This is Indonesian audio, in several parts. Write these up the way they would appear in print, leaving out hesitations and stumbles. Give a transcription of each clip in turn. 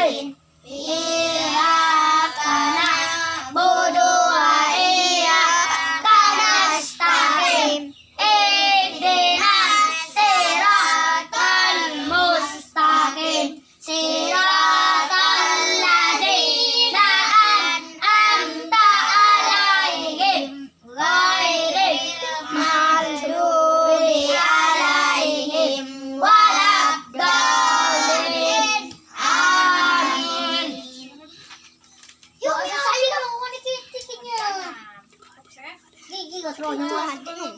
nasta'in. Iyyaka na'budu wa iyyaka nasta'in. Ihdinas siratal mustaqim. Siratal ladzina an'amta 'alaihim ghairil maghdubi 'alaihim waladdallin. Amin. Yuk, saya dah mau titiknya. Gigi keterunya ada nih.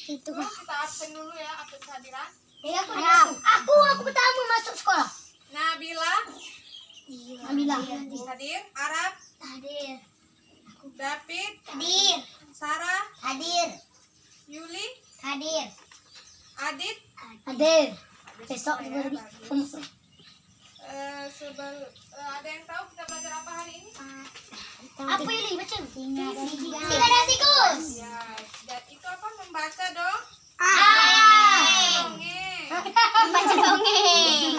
Itu. Kita absen dulu ya, absen kehadiran. Ya, aku pertama masuk sekolah. Nabila Nabila. hadir, Arab Hadir. David, Hadir. Sarah, Hadir. Yuli, Hadir. Adit. Hadir. Besok juga lebih. Ada yang tahu kita belajar apa hari ini? Apa ini baca? Singa dan tikus. Ya, dan itu apa? Membaca dong. Dongeng. Baca dongeng.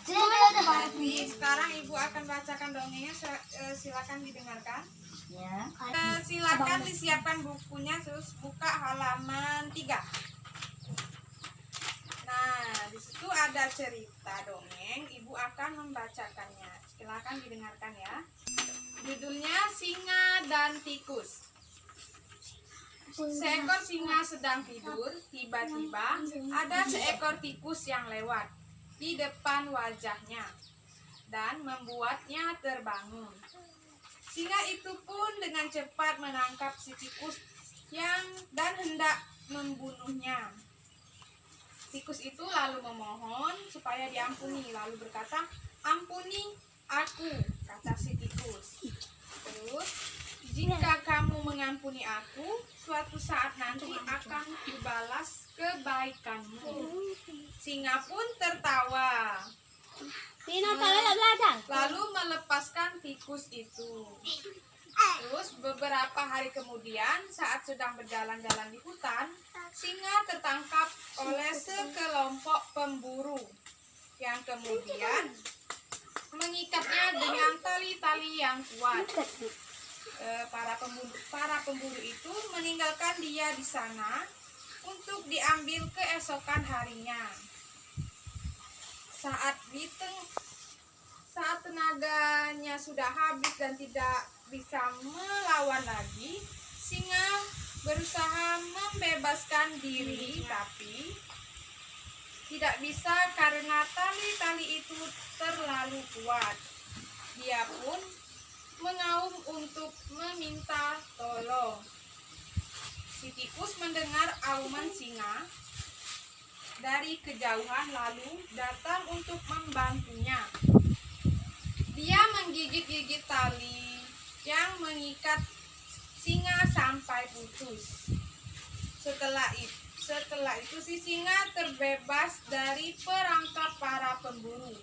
Jadi sekarang ibu akan bacakan dongengnya. Silakan didengarkan. Ya. Silakan disiapkan bukunya, terus buka halaman 3. Nah, di situ ada cerita dongeng, ibu akan membacakannya. Silakan didengarkan ya. Judulnya Singa dan Tikus. Seekor singa sedang tidur, tiba-tiba ada seekor tikus yang lewat di depan wajahnya dan membuatnya terbangun. Singa itu pun dengan cepat menangkap si tikus dan hendak membunuhnya. Tikus itu lalu memohon supaya diampuni, lalu berkata, "Ampuni aku," kata si tikus. Terus, "Jika kamu mengampuni aku, suatu saat nanti akan kubalas kebaikanmu." Singa pun tertawa, lalu melepaskan tikus itu. Terus beberapa hari kemudian, saat sedang berjalan-jalan di hutan, singa tertangkap oleh sekelompok pemburu yang kemudian mengikatnya dengan tali-tali yang kuat. Para pemburu itu meninggalkan dia di sana untuk diambil keesokan harinya. Saat tenaganya sudah habis dan tidak bisa melawan lagi, singa berusaha membebaskan diri, tapi tidak bisa karena tali-tali itu terlalu kuat. Dia pun mengaum untuk meminta tolong. Si tikus mendengar auman singa dari kejauhan lalu datang untuk membantunya. Dia menggigit-gigit tali yang mengikat singa sampai putus. Setelah itu si singa terbebas dari perangkap para pemburu.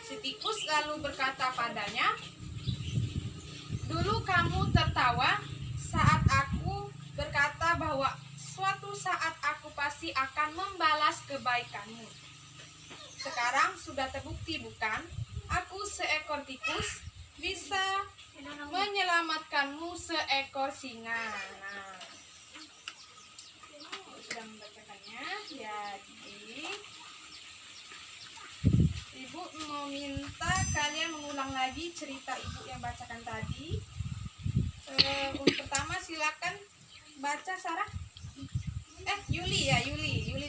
Si tikus lalu berkata padanya, "Dulu kamu tertawa saat aku berkata bahwa suatu saat aku pasti akan membalas kebaikanmu. Sekarang sudah terbukti, bukan? Aku seekor tikus bisa menyelamatkanmu seekor singa." Nah, sudah membacakannya. Jadi ibu mau minta kalian mengulang lagi cerita ibu yang bacakan tadi. Untuk pertama silakan baca, Sarah. Yuli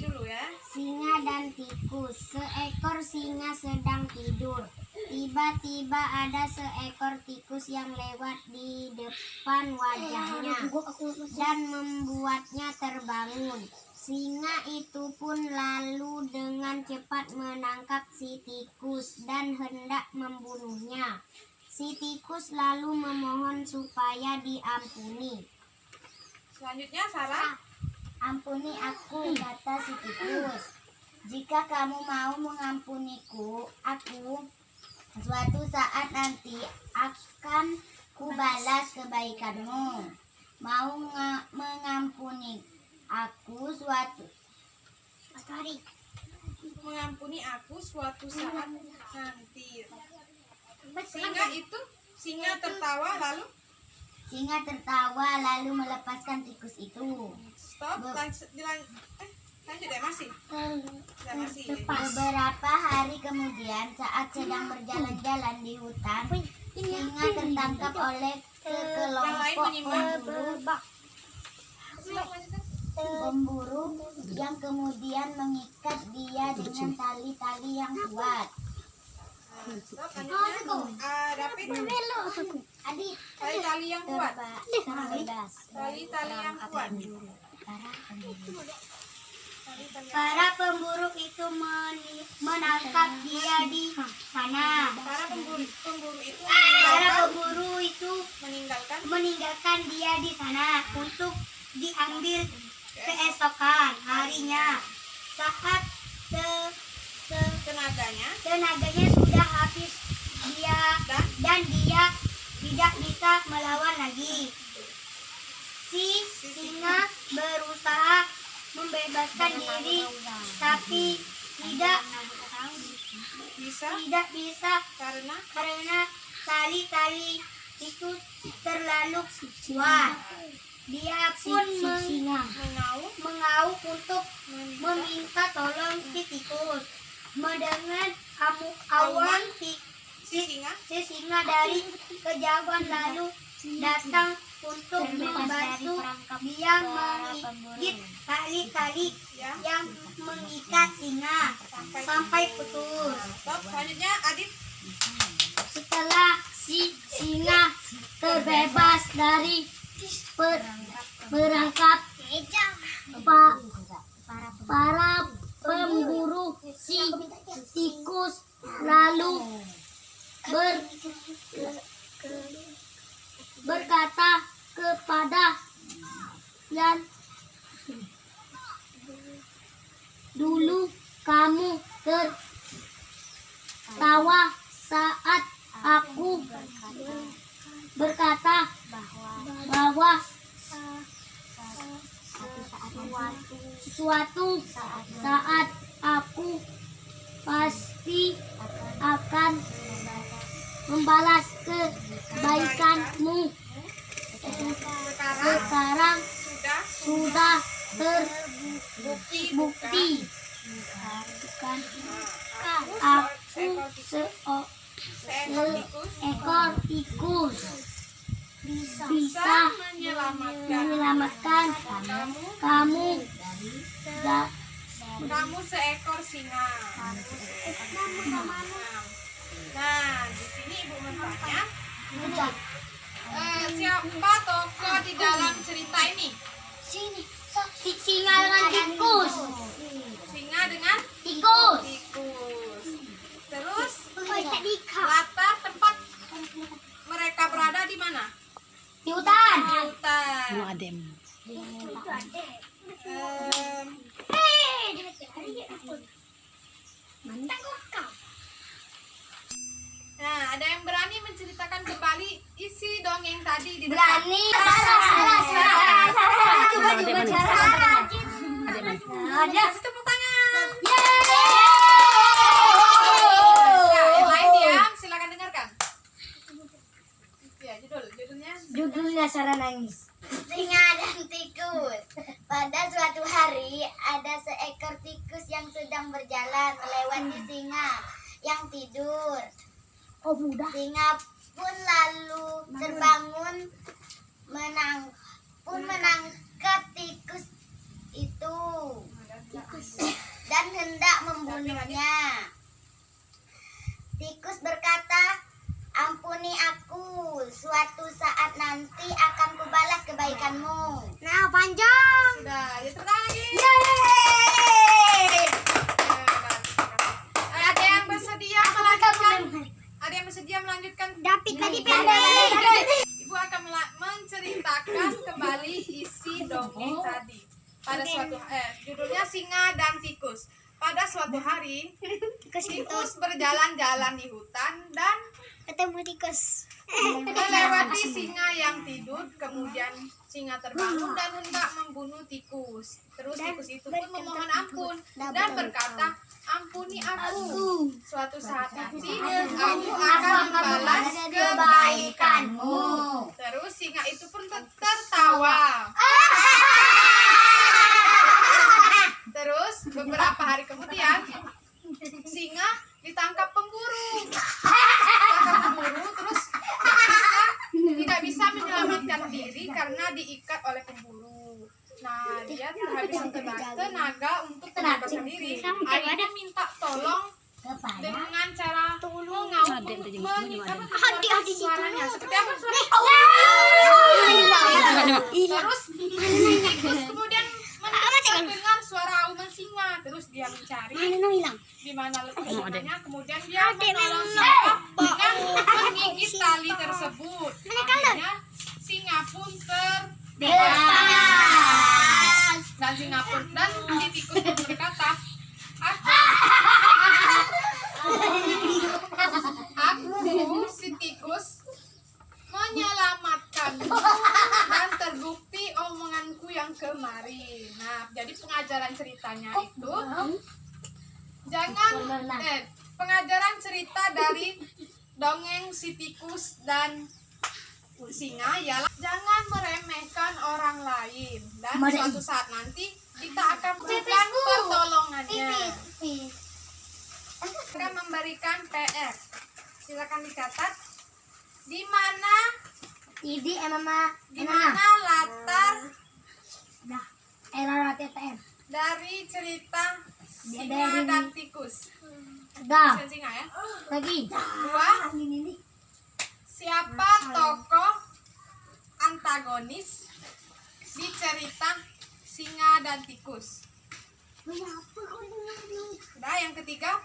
dulu ya. Singa dan tikus. Seekor singa sedang tidur. Tiba-tiba ada seekor tikus yang lewat di depan wajahnya dan membuatnya terbangun. Singa itu pun lalu dengan cepat menangkap si tikus dan hendak membunuhnya. Si tikus lalu memohon supaya diampuni. Selanjutnya, Sarah. "Ampuni aku," kata si tikus. "Jika kamu mau mengampuniku, suatu saat nanti akan kubalas kebaikanmu. Mau mengampuni aku suatu hari. Mengampuni aku suatu saat nanti. Singa tertawa lalu Melepaskan tikus itu. stop. Lanjut deh, masih. Beberapa hari kemudian, saat sedang berjalan-jalan di hutan, singa tertangkap oleh sekelompok pemburu yang kemudian mengikat dia dengan tali-tali yang kuat. Stop. David, tali yang kuat. Tali yang kuat. Para pemburu itu menangkap dia di sana. Para pemburu itu meninggalkan dia di sana untuk diambil keesokan harinya. Saat tenaganya sudah habis dan dia tidak bisa melawan lagi. Si singa berusaha membebaskan diri, tapi tidak bisa karena tali-tali itu terlalu kuat. Dia pun mengauk untuk meminta tolong si tikus. Mendengar awan si singa dari kejauhan lalu datang untuk membantu dia menggigit tali-tali yang mengikat singa sampai putus. Selanjutnya Adit. Setelah si singa terbebas dari perangkap para pemburu, si tikus lalu berkata kepada yang dulu kamu tertawa saat aku berkata bahwa suatu saat aku pasti akan membalas kebaikanmu. Sekarang sudah terbukti. Aku seekor tikus bisa menyelamatkan kamu. Kamu seekor singa. Nah, di sini Ibu bertanya, siapa tokoh di dalam cerita ini? Singa dengan tikus. Singa dengan Tikus. Terus latar tempat mereka berada di mana? Di hutan. Di hutan. Nah, ada yang berani menceritakan kembali isi dongeng tadi di depan? Berani. Ada. Kasih tepuk tangan. Yeay. Ya, yang lain diam, silakan dengarkan. Ya, judulnya Sarah nangis. Singa dan tikus. Pada suatu hari ada seekor tikus yang sedang berjalan melewati singa yang tidur. Singa pun lalu terbangun menangkap tikus itu dan hendak membunuhnya. Tikus berkata, "Ampuni aku, suatu saat nanti akan kubalas kebaikanmu." Nah, panjang. sudah, ya tepuk tangan lagi. Yeay. Ada yang bersedia melanjutkan? Ada yang bersedia melanjutkan? David tadi Ibu akan menceritakan kembali isi dongeng tadi. Pada suatu judulnya Singa dan Tikus. Pada suatu hari, tikus berjalan-jalan di hutan dan Ketemu tikus. Melewati singa yang tidur, kemudian singa terbangun dan hendak membunuh tikus. Terus tikus itu pun memohon ampun dan berkata, "Ampuni aku. Suatu saat nanti aku akan membalas kebaikanmu." Terus singa itu pun tertawa. Terus beberapa hari kemudian singa ditangkap pemburu. Terus tidak bisa menyelamatkan diri karena diikat oleh pemburu. Nah, dia kehabisan tenaga untuk menyelamatkan diri. Akhirnya minta tolong dengan cara mengeluarkan suaranya. Seperti apa suaranya? Terus tikus kemudian mendengar suara auman singa. Terus dia mencari di mana letak singanya. Kemudian dia menolong singa dengan menggigit tali tersebut. Akhirnya singa pun terbebas. Dan singa pun dan si tikus pun berkata, aku si tikus menyelamatkanmu dan terbukti omonganku yang kemarin. Nah, jadi pengajaran ceritanya itu pengajaran cerita dari dongeng si tikus dan singa ialah jangan meremehkan orang lain dan suatu saat nanti kita akan memberikan pertolongannya. Akan memberikan PR. Silakan dicatat. Di mana latar dari cerita singa dan tikus? Singa ya. Dua. Siapa tokoh antagonis di cerita singa dan tikus? Udah, yang ketiga.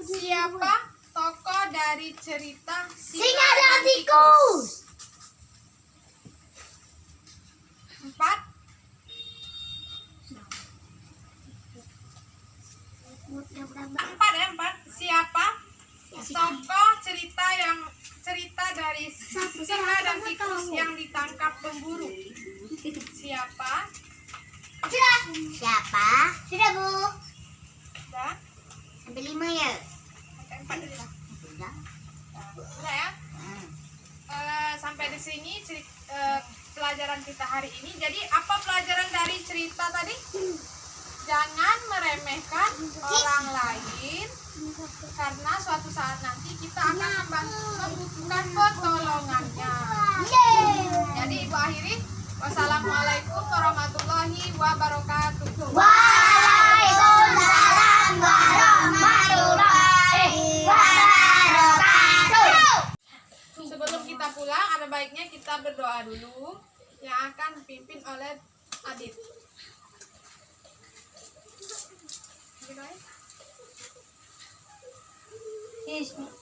Siapa tokoh dari cerita singa dan tikus? 4. Siapa tokoh cerita dari singa dan tikus yang ditangkap pemburu? Siapa? Sudah, Bu. Sudah? Sampai 5 ya. Sampai 4 dulu lah. Sudah ya? Sampai di sini pelajaran kita hari ini. Jadi apa pelajaran dari cerita tadi? Jangan meremehkan orang lain karena suatu saat nanti kita akan membutuhkan pertolongannya. Jadi Ibu akhiri. Wassalamualaikum warahmatullahi wabarakatuh. Waalaikumsalam warahmatullahi wabarakatuh. Sebelum kita pulang, ada baiknya kita berdoa dulu yang akan dipimpin oleh Adit. Bismillah.